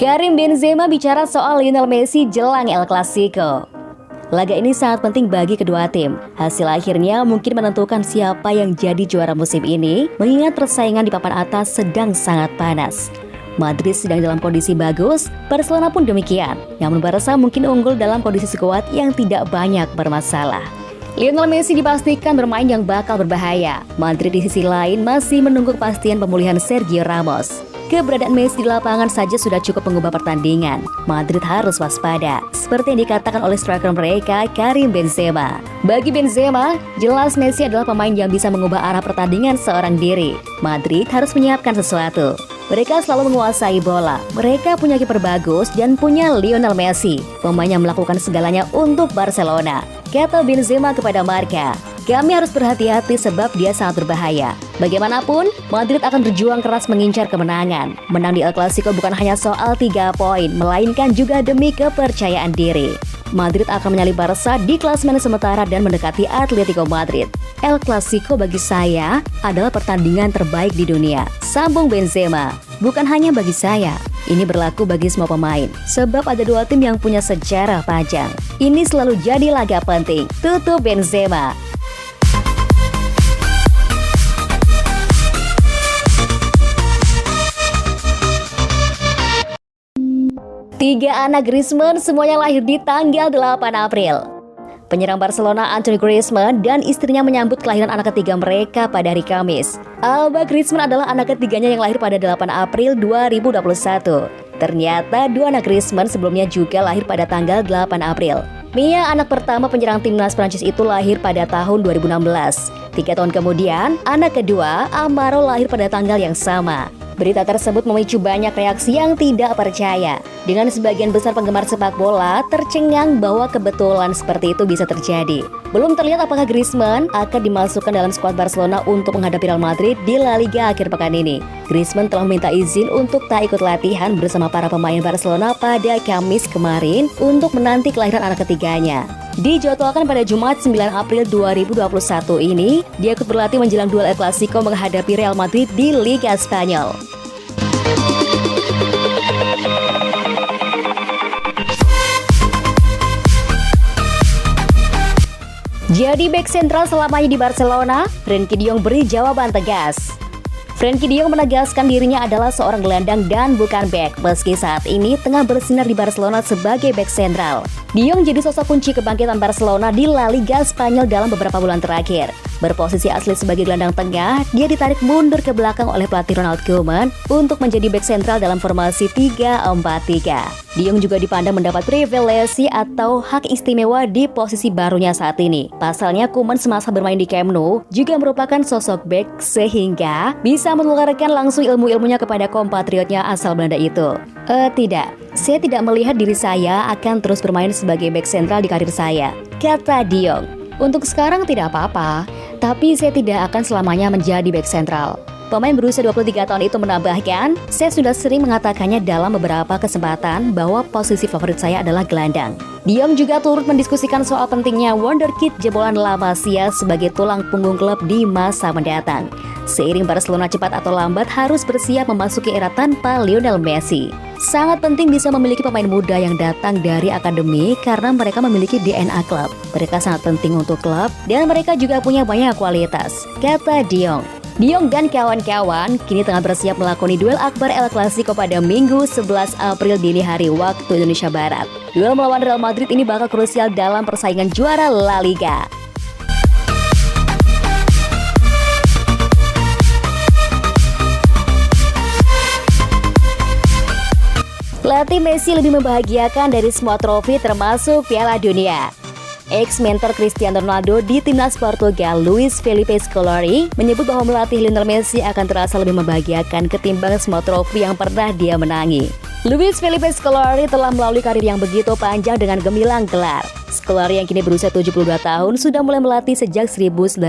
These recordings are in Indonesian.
Karim Benzema bicara soal Lionel Messi jelang El Clasico. Laga ini sangat penting bagi kedua tim. Hasil akhirnya mungkin menentukan siapa yang jadi juara musim ini, mengingat persaingan di papan atas sedang sangat panas. Madrid sedang dalam kondisi bagus, Barcelona pun demikian. Namun Barca mungkin unggul dalam kondisi skuad yang tidak banyak bermasalah. Lionel Messi dipastikan bermain yang bakal berbahaya. Madrid di sisi lain masih menunggu kepastian pemulihan Sergio Ramos. Keberadaan Messi di lapangan saja sudah cukup mengubah pertandingan. Madrid harus waspada, seperti yang dikatakan oleh striker mereka, Karim Benzema. Bagi Benzema, jelas Messi adalah pemain yang bisa mengubah arah pertandingan seorang diri. Madrid harus menyiapkan sesuatu. Mereka selalu menguasai bola. Mereka punya kiper bagus dan punya Lionel Messi, pemain yang melakukan segalanya untuk Barcelona. Kata Benzema kepada Marca, kami harus berhati-hati sebab dia sangat berbahaya. Bagaimanapun, Madrid akan berjuang keras mengincar kemenangan. Menang di El Clasico bukan hanya soal 3 poin, melainkan juga demi kepercayaan diri. Madrid akan menyalip Barca di klasemen sementara dan mendekati Atletico Madrid. El Clasico bagi saya adalah pertandingan terbaik di dunia, sambung Benzema. Bukan hanya bagi saya, ini berlaku bagi semua pemain. Sebab ada dua tim yang punya sejarah panjang. Ini selalu jadi laga penting, tutup Benzema. Tiga anak Griezmann semuanya lahir di tanggal 8 April. Penyerang Barcelona Antoine Griezmann dan istrinya menyambut kelahiran anak ketiga mereka pada hari Kamis. Alba Griezmann adalah anak ketiganya yang lahir pada 8 April 2021. Ternyata dua anak Griezmann sebelumnya juga lahir pada tanggal 8 April. Mia, anak pertama penyerang timnas Prancis itu, lahir pada tahun 2016. 3 tahun kemudian, anak kedua, Amaro, lahir pada tanggal yang sama. Berita tersebut memicu banyak reaksi yang tidak percaya. Dengan sebagian besar penggemar sepak bola tercengang bahwa kebetulan seperti itu bisa terjadi. Belum terlihat apakah Griezmann akan dimasukkan dalam skuad Barcelona untuk menghadapi Real Madrid di La Liga akhir pekan ini. Griezmann telah meminta izin untuk tak ikut latihan bersama para pemain Barcelona pada Kamis kemarin untuk menanti kelahiran anak ketiganya. Dijadwalkan pada Jumat 9 April 2021 ini, dia ikut berlatih menjelang duel El Clasico menghadapi Real Madrid di Liga Spanyol. Jadi bek sentral selamanya di Barcelona, Frenkie de Jong beri jawaban tegas. Frenkie de Jong menegaskan dirinya adalah seorang gelandang dan bukan bek, meski saat ini tengah bersinar di Barcelona sebagai bek sentral. De Jong jadi sosok kunci kebangkitan Barcelona di La Liga Spanyol dalam beberapa bulan terakhir. Berposisi asli sebagai gelandang tengah, dia ditarik mundur ke belakang oleh pelatih Ronald Koeman untuk menjadi bek sentral dalam formasi 3-4-3. De Jong juga dipandang mendapat privilege atau hak istimewa di posisi barunya saat ini. Pasalnya Koeman semasa bermain di Camp Nou juga merupakan sosok bek sehingga bisa menularkan langsung ilmu-ilmunya kepada kompatriotnya asal Belanda itu. Tidak, saya tidak melihat diri saya akan terus bermain sebagai bek sentral di karir saya, kata De Jong. Untuk sekarang tidak apa-apa, tapi saya tidak akan selamanya menjadi bek sentral. Pemain berusia 23 tahun itu menambahkan, saya sudah sering mengatakannya dalam beberapa kesempatan bahwa posisi favorit saya adalah gelandang. De Jong juga turut mendiskusikan soal pentingnya wonderkid jebolan La Masia sebagai tulang punggung klub di masa mendatang. Seiring Barcelona cepat atau lambat harus bersiap memasuki era tanpa Lionel Messi. Sangat penting bisa memiliki pemain muda yang datang dari akademi karena mereka memiliki DNA klub. Mereka sangat penting untuk klub dan mereka juga punya banyak kualitas, kata De Jong. De Jong dan kawan-kawan kini tengah bersiap melakoni duel akbar El Clasico pada Minggu 11 April dini hari waktu Indonesia Barat. Duel melawan Real Madrid ini bakal krusial dalam persaingan juara La Liga. Pelatih Messi lebih membahagiakan dari semua trofi termasuk Piala Dunia. Ex-mentor Cristiano Ronaldo di timnas Portugal, Luis Felipe Scolari, menyebut bahwa melatih Lionel Messi akan terasa lebih membahagiakan ketimbang semua trofi yang pernah dia menangi. Luis Felipe Scolari telah melalui karir yang begitu panjang dengan gemilang gelar. Scolari yang kini berusia 72 tahun sudah mulai melatih sejak 1982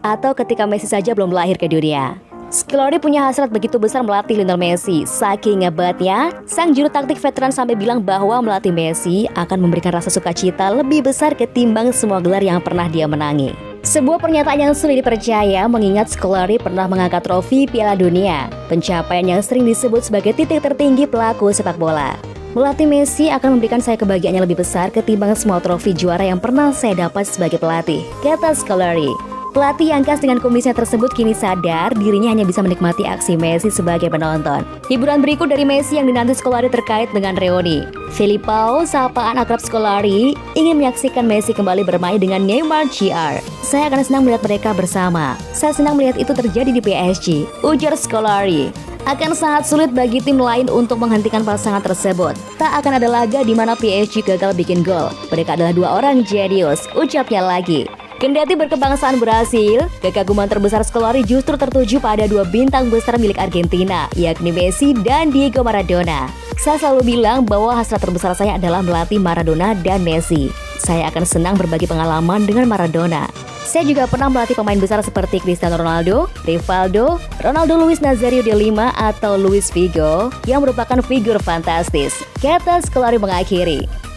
atau ketika Messi saja belum lahir ke dunia. Scolari punya hasrat begitu besar melatih Lionel Messi. Saking hebatnya, sang juru taktik veteran sampai bilang bahwa melatih Messi akan memberikan rasa sukacita lebih besar ketimbang semua gelar yang pernah dia menangi. Sebuah pernyataan yang sulit dipercaya mengingat Scolari pernah mengangkat trofi Piala Dunia, pencapaian yang sering disebut sebagai titik tertinggi pelaku sepak bola. Melatih Messi akan memberikan saya kebahagiaan yang lebih besar ketimbang semua trofi juara yang pernah saya dapat sebagai pelatih, kata Scolari. Pelatih yang khas dengan kumisnya tersebut kini sadar dirinya hanya bisa menikmati aksi Messi sebagai penonton. Hiburan berikut dari Messi yang dinanti Scolari terkait dengan reuni. Filipao, sapaan akrab Scolari, ingin menyaksikan Messi kembali bermain dengan Neymar Jr. Saya akan senang melihat mereka bersama. Saya senang melihat itu terjadi di PSG, ujar Scolari. Akan sangat sulit bagi tim lain untuk menghentikan pasangan tersebut. Tak akan ada laga di mana PSG gagal bikin gol. Mereka adalah dua orang jenius, ucapnya lagi. Kendati berkebangsaan Brasil, kekaguman terbesar Scolari justru tertuju pada dua bintang besar milik Argentina, yakni Messi dan Diego Maradona. Saya selalu bilang bahwa hasrat terbesar saya adalah melatih Maradona dan Messi. Saya akan senang berbagi pengalaman dengan Maradona. Saya juga pernah melatih pemain besar seperti Cristiano Ronaldo, Rivaldo, Ronaldo Luis Nazario de Lima atau Luis Figo yang merupakan figur fantastis, kata Scolari mengakhiri.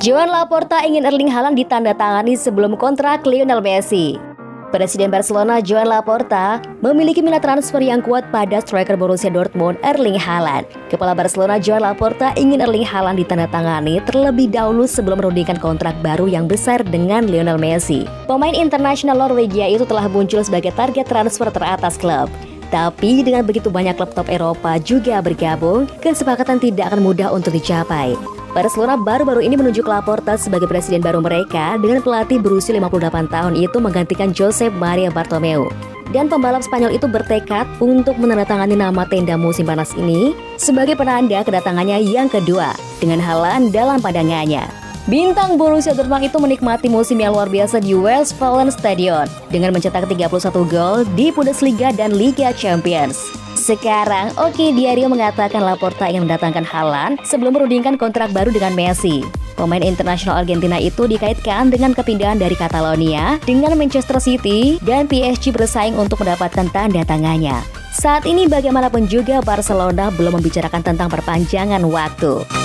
Joan Laporta ingin Erling Haaland ditandatangani sebelum kontrak Lionel Messi. Presiden Barcelona Joan Laporta memiliki minat transfer yang kuat pada striker Borussia Dortmund Erling Haaland. Kepala Barcelona Joan Laporta ingin Erling Haaland ditandatangani terlebih dahulu sebelum merundingkan kontrak baru yang besar dengan Lionel Messi. Pemain internasional Norwegia itu telah muncul sebagai target transfer teratas klub. Tapi dengan begitu banyak klub top Eropa juga bergabung, kesepakatan tidak akan mudah untuk dicapai. Barcelona baru-baru ini menunjuk Laporta sebagai presiden baru mereka dengan pelatih berusia 58 tahun itu menggantikan Josep Maria Bartomeu. Dan pembalap Spanyol itu bertekad untuk menandatangani nama tenda musim panas ini sebagai penanda kedatangannya yang kedua dengan Haaland dalam pandangannya. Bintang Borussia Dortmund itu menikmati musim yang luar biasa di Westfalen Stadion dengan mencetak 31 gol di Bundesliga dan Liga Champions. Sekarang, Oke Diario mengatakan Laporta ingin mendatangkan Haaland sebelum merundingkan kontrak baru dengan Messi. Pemain internasional Argentina itu dikaitkan dengan kepindahan dari Catalonia dengan Manchester City dan PSG bersaing untuk mendapatkan tanda tangannya. Saat ini bagaimanapun juga Barcelona belum membicarakan tentang perpanjangan waktu.